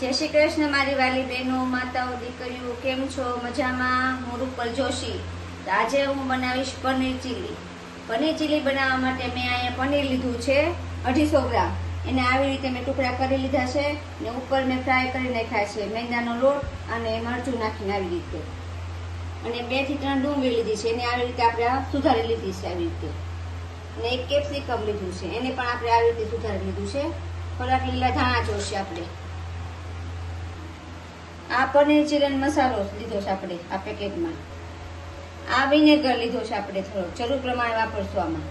જય શ્રી કૃષ્ણ મારી વાલી બહેનો, માતાઓ, દીકરીઓ, કેમ છો? મજામાં? હું રૂપલ જોશી. તો આજે હું બનાવીશ પનીર ચીલી. પનીર ચીલી બનાવવા માટે મેં અહીંયા પનીર લીધું છે 250 ગ્રામ. એને આવી રીતે મેં ટુકડા કરી લીધા છે ને ઉપર મેં ફ્રાય કરી નાખ્યા છે મેંદાનો લોટ અને મરચું નાખીને આવી રીતે. અને 2 થી 3 ડુંગળી લીધી છે, એને આવી રીતે આપણે સુધારી લીધી છે આવી રીતે. અને 1 કેપ્સિકમ લીધું છે, એને પણ આપણે આવી રીતે સુધારી લીધું છે. થોડાક લીલા ધાણા જોશે આપણે. આ પનીર ચીલી મસાલો લીધો છે આપણે આ પેકેટમાં. આ વિનેગર લીધો છે આપણે થોડો, જરૂર પ્રમાણે વાપરશું આમાં.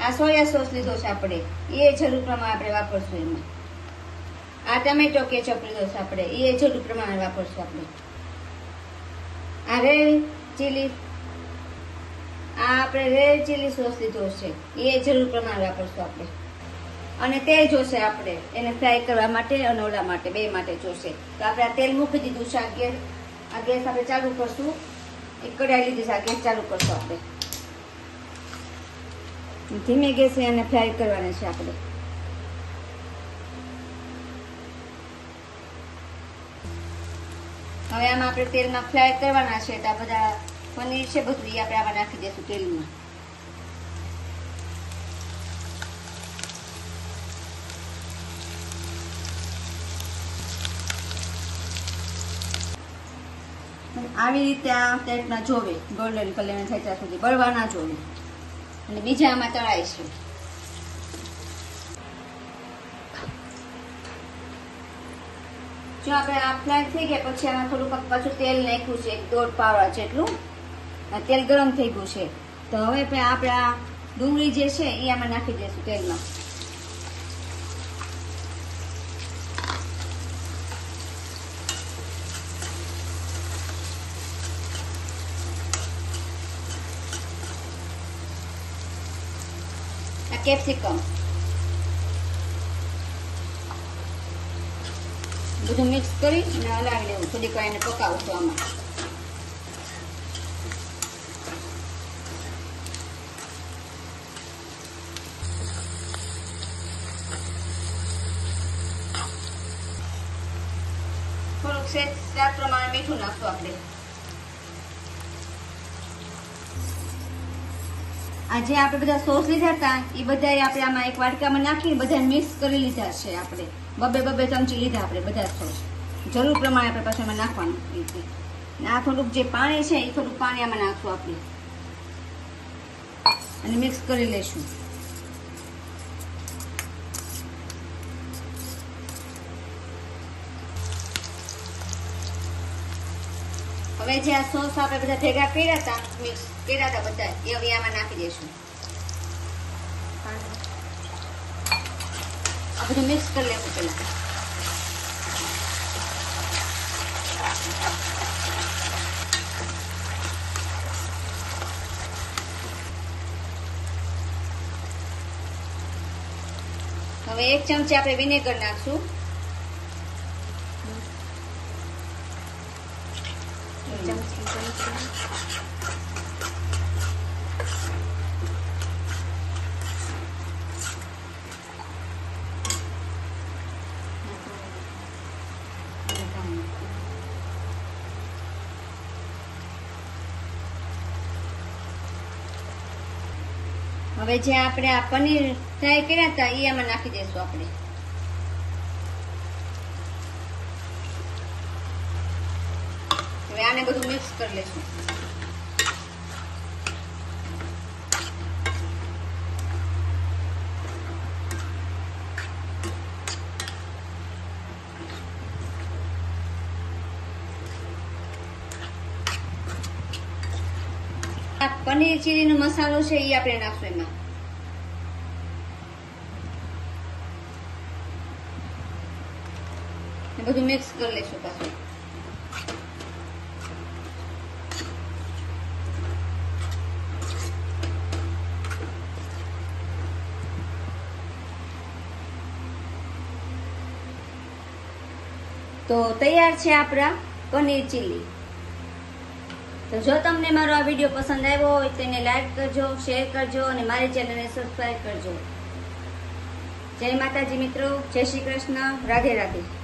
આ સોયા સોસ લીધો છે આપણે, એ જરૂર પ્રમાણે આપણે વાપરશું એમાં. આ ટમેટો કેચઅપ લીધો છે આપણે, એ જરૂર પ્રમાણે વાપરશું આપણે. આ રેડ ચીલી, આ આપણે રેડ ચીલી સોસ લીધો છે, એ જરૂર પ્રમાણે વાપરશું આપણે. અને તેલ જોશે આપણે એને ફ્રાય કરવા માટે અને ઓલા માટે, બે માટે જોશે. તો આપણે આ તેલ મૂકી દીધું છે. આ ગેસ આપણે ચાલુ કરશું. એક કઢાઈ લીધી છે, આ ગેસ ચાલુ કરશું આપણે. ધીમે ગેસે એને ફ્રાય કરવાના છે આપણે. હવે આમાં આપણે તેલમાં ફ્રાય કરવાના છે. તો આ બધા પનીર છે બધું એ આપણે આમાં નાખી દઈશું તેલમાં. આવી રીતે આ ટાઈપના જોવે, ગોલ્ડન કલરના થાય ત્યાં સુધી બળવા ના જોવે. અને બીજા આમાં તળાય છે. જો આપણે આ ફ્રાય થઈ ગયા પછી આમાં થોડુંક પાછું તેલ નાખ્યું છે, 1.5 પાવડા જેટલું. તેલ ગરમ થઈ ગયું છે. તો હવે આપણે આ ડુંગળી જે છે એ આમાં નાખી દઈશું તેલમાં. કેપ્સિકમ બધું મિક્સ કરી અને હલાવી લેવું. થોડીક વાર એને પકાવશું આમાં. થોડુંક સ્વાદ પ્રમાણે મીઠું નાખશું આપણે. આ જે આપણે બધા સોસ લીધા હતા એ બધા આપણે આમાં એક વાટકામાં નાખીને બધા મિક્સ કરી લીધા છે આપણે. બબે ચમચી લીધા આપણે બધા સોસ. જરૂર પ્રમાણે આપણે પાછું એમાં નાખવાનું. આ થોડુંક જે પાણી છે એ થોડુંક પાણી આમાં નાખશું આપણે અને મિક્સ કરી લઈશું. હવે જે આ સોસ આપણે બધા ભેગા કર્યા હતા, મિક્સ કર્યા હતા બધા, એ હવે આમાં નાખી દઈશું. આ બધું મિક્સ કરી લેવું પેલા. હવે 1 ચમચી આપણે વિનેગર નાખશું. હવે જે આપણે આ પનીર ફ્રાય કર્યા હતા એ આમાં નાખી દઈશું આપણે. હવે આને બધું મિક્સ કરી લઈશું. પનીર ચીલીનો મસાલો છે એ આપણે નાખશું એમાં. બધું મિક્સ કરી લઈશું પાછું. તો તૈયાર છે આપણા પનીર ચીલી. તો જો તમને મારો આ વિડીયો પસંદ આવ્યો હોય તો એને લાઈક કરજો, શેર કરજો અને મારી ચેનલને સબસ્ક્રાઇબ કરજો. જય માતાજી મિત્રો, જય શ્રી કૃષ્ણ, રાધે રાધે.